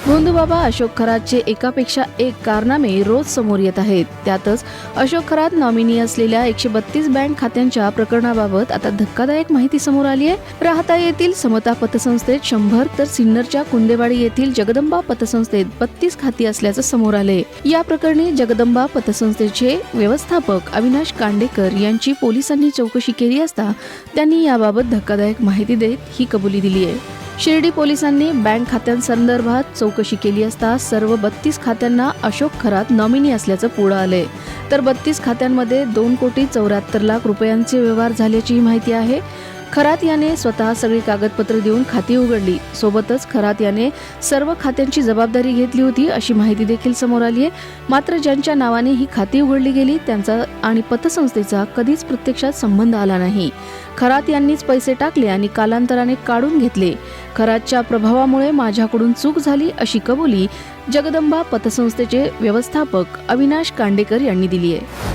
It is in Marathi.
भोंदूबाबा अशोक खरातचे एकापेक्षा एक कारनामे रोज समोर येत आहेत। त्यातच अशोक खरात नॉमिनी असलेल्या 132 बँक खात्यांच्या प्रकरणाबाबत आता धक्कादायक माहिती समोर आली आहे। राहता येथील समता पतसंस्थेत 100 तर सिन्नरच्या कुंदेवाडी येथील जगदंबा पतसंस्थेत 32 खाती असल्याचं समोर आले। या प्रकरणी जगदंबा पतसंस्थेचे व्यवस्थापक अविनाश कांडेकर यांची पोलिसांनी चौकशी केली असता त्यांनी याबाबत धक्कादायक माहिती देत ही कबुली दिली आहे। शिर्डी पोलिसांनी बँक खात्यांसंदर्भात चौकशी केली असता सर्व 32 खात्यांना अशोक खरात नॉमिनी असल्याचं पुढे आले। तर 32 खात्यांमध्ये 2,74,00,000 रुपयांचे व्यवहार झाल्याची माहिती आहे। खरात याने स्वतः सगळी कागदपत्र देऊन खाती उघडली। सोबतच खरात याने सर्व खात्यांची जबाबदारी घेतली होती अशी माहिती देखील समोर आली आहे। मात्र ज्यांच्या नावाने ही खाती उघडली गेली त्यांचा आणि पतसंस्थेचा कधीच प्रत्यक्षात संबंध आला नाही। खरात यांनीच पैसे टाकले आणि कालांतराने काढून घेतले। खरातच्या प्रभावामुळे माझ्याकडून चूक झाली अशी कबुली जगदंबा पतसंस्थेचे व्यवस्थापक अविनाश कांडेकर यांनी दिली आहे।